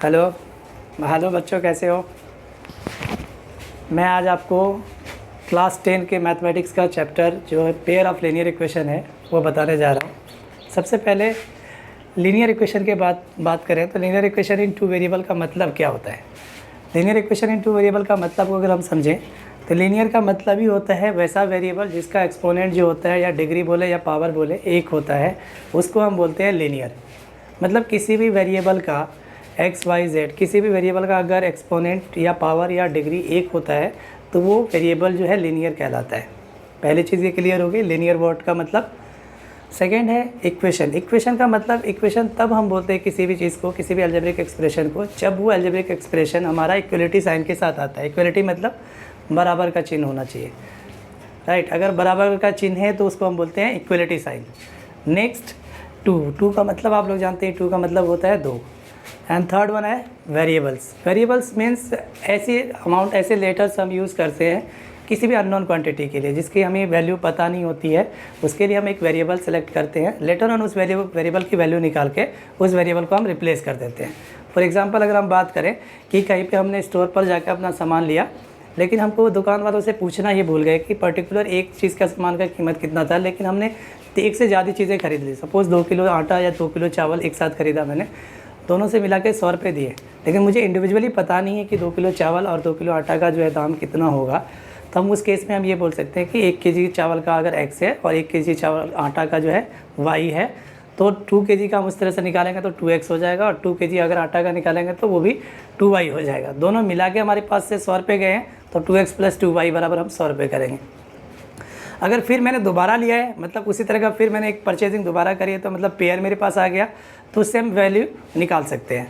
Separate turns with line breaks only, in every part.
Hello hello बच्चों, कैसे हो। मैं आज आपको क्लास 10 के मैथमेटिक्स का चैप्टर जो है पेयर ऑफ लीनियर इक्वेशन है वो बताने जा रहा हूँ। सबसे पहले लीनियर इक्वेशन के बात करें तो linear equation in two variable का मतलब क्या होता है। Linear equation in two variable का मतलब को अगर हम समझें तो लीनियर का मतलब ही होता है वैसा वेरिएबल जिसका एक्सपोनेंट जो होता है या डिग्री बोले या पावर बोले एक होता है, उसको हम बोलते हैं लीनियर। मतलब किसी भी वेरिएबल का एक्स वाई जेड, किसी भी वेरिएबल का अगर एक्सपोनेंट या पावर या डिग्री एक होता है तो वो वेरिएबल जो है लीनियर कहलाता है। पहली चीज़ ये क्लियर होगी लीनियर वर्ड का मतलब। सेकेंड है इक्वेशन। इक्वेशन का मतलब इक्वेशन तब हम बोलते हैं किसी भी चीज़ को, किसी भी अलजेब्रिक एक्सप्रेशन को, जब वो अलजेब्रिक एक्सप्रेशन हमारा इक्वलिटी साइन के साथ आता है। इक्वलिटी मतलब बराबर का चिन्ह होना चाहिए, राइट। अगर बराबर का चिन्ह है तो उसको हम बोलते हैं इक्वलिटी साइन। नेक्स्ट टू का मतलब आप लोग जानते हैं, टू का मतलब होता है दो। एंड थर्ड वन है वेरिएबल्स। वेरिएबल्स मीन्स ऐसी अमाउंट, ऐसे लेटर्स हम यूज़ करते हैं किसी भी अननोन क्वांटिटी के लिए जिसकी हमें वैल्यू पता नहीं होती है, उसके लिए हम एक वेरिएबल सेलेक्ट करते हैं। लेटर ऑन उस वेरिएबल की वैल्यू निकाल के उस वेरिएबल को हम रिप्लेस कर देते हैं। फॉर एग्जांपल अगर हम बात करें कि कहीं पे हमने स्टोर पर जाकर अपना सामान लिया, लेकिन हमको दुकान वालों से पूछना ही भूल गए कि पर्टिकुलर एक चीज़ का सामान का कीमत कितना था, लेकिन हमने एक से ज़्यादा चीज़ें खरीद ली। सपोज़ 2 किलो आटा या 2 किलो चावल एक साथ खरीदा मैंने, दोनों से मिला के 100 रुपये दिए, लेकिन मुझे इंडिविजुअली पता नहीं है कि 2 किलो चावल और 2 किलो आटा का जो है दाम कितना होगा। तो हम उस केस में हम ये बोल सकते हैं कि 1 केजी चावल का अगर x है और 1 केजी चावल आटा का जो है y है, तो 2 केजी का हम उस तरह से निकालेंगे तो 2x हो जाएगा, और 2 केजी अगर आटा का निकालेंगे तो वो भी 2y हो जाएगा। दोनों मिला के हमारे पास से 100 रुपये गए हैं, तो 2x + 2y बराबर हम 100 रुपये करेंगे। अगर फिर मैंने दोबारा लिया है, मतलब उसी तरह का फिर मैंने एक परचेजिंग दोबारा करी है, तो मतलब पेयर मेरे पास आ गया, तो उससे हम वैल्यू निकाल सकते हैं।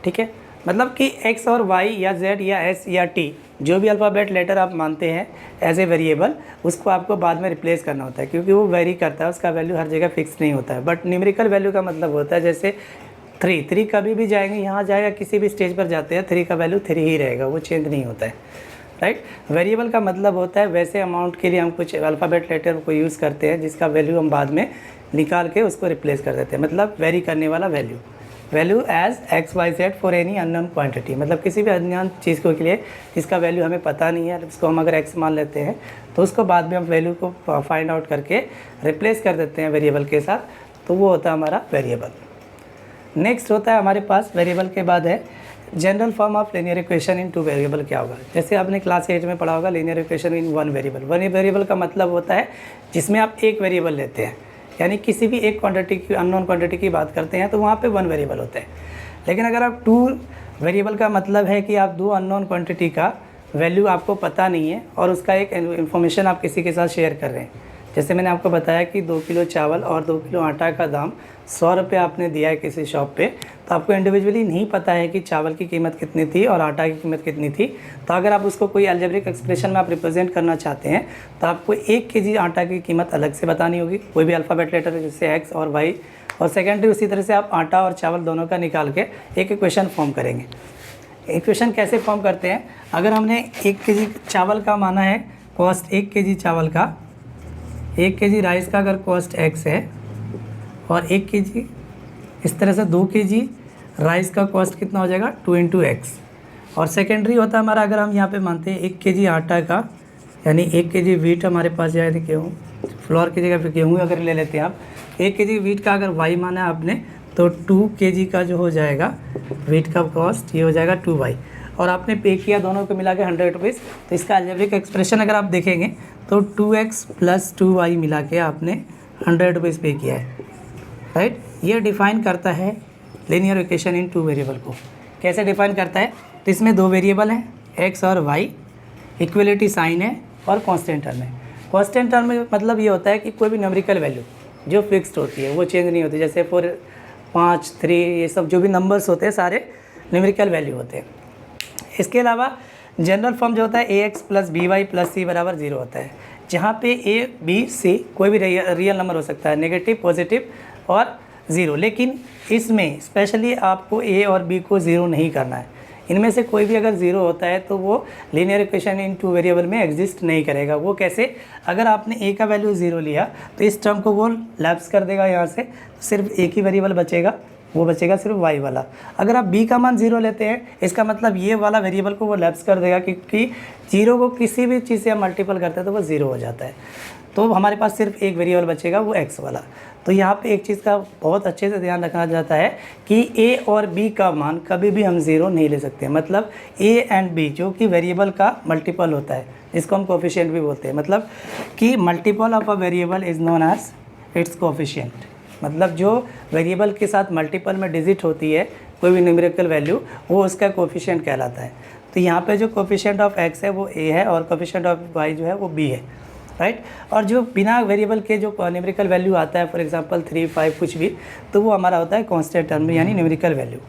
ठीक है, मतलब कि x और y या z या s या t जो भी अल्फ़ाबेट लेटर आप मानते हैं एज ए वेरिएबल, उसको आपको बाद में रिप्लेस करना होता है, क्योंकि वो वेरी करता है, उसका वैल्यू हर जगह फिक्स नहीं होता है। बट न्यूमेरिकल वैल्यू का मतलब होता है जैसे 3 कभी भी जाएंगे, यहाँ जाएगा, किसी भी स्टेज पर जाते हैं 3 का वैल्यू 3 ही रहेगा, वो चेंज नहीं होता है, राइट। वेरिएबल का मतलब होता है वैसे अमाउंट के लिए हम कुछ अल्फ़ाबेट लेटर को यूज़ करते हैं जिसका वैल्यू हम बाद में निकाल के उसको रिप्लेस कर देते हैं। मतलब वेरी करने वाला value as x y z for any unknown quantity. मतलब किसी भी अज्ञात चीज़ को के लिए जिसका वैल्यू हमें पता नहीं है, उसको हम अगर एक्स मान लेते हैं तो उसको बाद में हम वैल्यू को फाइंड आउट करके रिप्लेस कर देते हैं वेरिएबल के साथ, तो वो होता है हमारा वेरिएबल। नेक्स्ट होता है हमारे पास वेरिएबल के बाद है general form of linear equation in two variable. क्या होगा, जैसे आपने क्लास 8 में पढ़ा होगा linear equation in one variable. One variable का मतलब होता है जिसमें आप एक वेरिएबल लेते हैं, यानी किसी भी एक क्वांटिटी की, अननोन क्वांटिटी की बात करते हैं तो वहाँ पे वन वेरिएबल होता है। लेकिन अगर आप टू वेरिएबल का मतलब है कि आप दो अननोन क्वांटिटी का वैल्यू आपको पता नहीं है और उसका एक इन्फॉर्मेशन आप किसी के साथ शेयर कर रहे हैं। जैसे मैंने आपको बताया कि 2 किलो चावल और 2 किलो आटा का दाम 100 रुपये आपने दिया है किसी शॉप पे, तो आपको इंडिविजुअली नहीं पता है कि चावल की कीमत कितनी थी और आटा की कीमत कितनी थी। तो अगर आप उसको कोई अलजेब्रिक एक्सप्रेशन में आप रिप्रेजेंट करना चाहते हैं तो आपको 1 केजी आटा की कीमत अलग से बतानी होगी, कोई भी अल्फ़ाबेट लेटर जैसे एक्स और वाई, और सेकेंडरी उसी तरह से आप आटा और चावल दोनों का निकाल के एक इक्वेशन फॉर्म करेंगे। इक्वेशन कैसे फॉर्म करते हैं, अगर हमने 1 केजी चावल का माना है कॉस्ट, 1 केजी चावल का, 1 केजी राइस का अगर कॉस्ट x है और 1 केजी, इस तरह से 2 केजी राइस का कॉस्ट कितना हो जाएगा 2 × x। और सेकेंडरी होता है हमारा, अगर हम यहाँ पे मानते हैं 1 केजी आटा का, यानी 1 केजी वीट हमारे पास जाए, गेहूँ, फ्लोर की जगह पे गेहूँ अगर ले लेते हैं आप, 1 केजी वीट का अगर y माना आपने तो 2 केजी का जो हो जाएगा वीट का कॉस्ट ये हो जाएगा 2y, और आपने पे किया दोनों को मिला के 100 रुपीज़। तो इसका अलजेब्रिक एक्सप्रेशन अगर आप देखेंगे तो 2x + 2y मिला के आपने 100 रुपीज़ पे किया है, राइट। ये डिफ़ाइन करता है linear equation in two variable को। कैसे डिफ़ाइन करता है, तो इसमें 2 वेरिएबल हैं x और y, इक्वलिटी साइन है और कांस्टेंट टर्म है। कांस्टेंट टर्म में मतलब ये होता है कि कोई भी न्यूमेरिकल वैल्यू जो फिक्स्ड होती है वो चेंज नहीं होती, जैसे 4, 5, 3 ये सब जो भी नंबर्स होते हैं सारे न्यूमेरिकल वैल्यू होते हैं। इसके अलावा जनरल फॉर्म जो होता है ax + by + c = 0 होता है, जहाँ पे a, b, c कोई भी रियल नंबर हो सकता है, नेगेटिव, पॉजिटिव और 0। लेकिन इसमें स्पेशली आपको a और b को 0 नहीं करना है। इनमें से कोई भी अगर 0 होता है तो वो linear equation in two variable में एग्जिस्ट नहीं करेगा। वो कैसे, अगर आपने a का वैल्यू 0 लिया तो इस टर्म को वो लैप्स कर देगा, यहाँ से सिर्फ एक ही वेरिएबल बचेगा वो बचेगा सिर्फ y वाला। अगर आप b का मान 0 लेते हैं, इसका मतलब ये वाला वेरिएबल को वो लैप्स कर देगा, क्योंकि 0 को किसी भी चीज़ से हम मल्टीपल करते हैं तो वो 0 हो जाता है। तो हमारे पास सिर्फ एक वेरिएबल बचेगा, वो x वाला। तो यहाँ पे एक चीज़ का बहुत अच्छे से ध्यान रखना जाता है कि a और b का मान कभी भी हम 0 नहीं ले सकते। मतलब a एंड b जो कि वेरिएबल का मल्टीपल होता है, जिसको हम कोफिशिएंट भी बोलते हैं। मतलब कि multiple of a variable is known as its coefficient. मतलब जो वेरिएबल के साथ मल्टीपल में डिजिट होती है कोई भी न्यूमेरिकल वैल्यू, वो उसका कोफिशिएंट कहलाता है। तो यहाँ पे जो कोफिशिएंट ऑफ x है वो a है और कोफिशिएंट ऑफ y जो है वो b है, राइट। और जो बिना वेरिएबल के जो न्यूमेरिकल वैल्यू आता है, फॉर एग्जांपल 3, 5 कुछ भी, तो वो हमारा होता है कांस्टेंट टर्म में, यानी न्यूमेरिकल वैल्यू।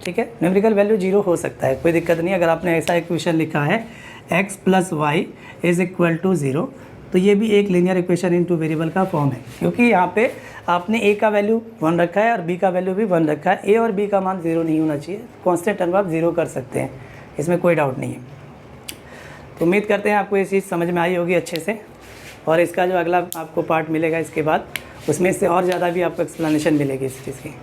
ठीक है, न्यूमेरिकल वैल्यू 0 हो सकता है, कोई दिक्कत नहीं। अगर आपने ऐसा इक्वेशन लिखा है x + y = 0, तो ये भी एक लीनियर इक्वेशन इनटू वेरिएबल का फॉर्म है, क्योंकि यहाँ पे आपने a का वैल्यू 1 रखा है और b का वैल्यू भी 1 रखा है। a और b का मान 0 नहीं होना चाहिए, कांस्टेंट टर्म आप 0 कर सकते हैं, इसमें कोई डाउट नहीं है। तो उम्मीद करते हैं आपको ये चीज़ समझ में आई होगी अच्छे से, और इसका जो अगला आपको पार्ट मिलेगा इसके बाद, उसमें से और ज़्यादा भी आपको एक्सप्लेनेशन मिलेगी इस चीज़ की।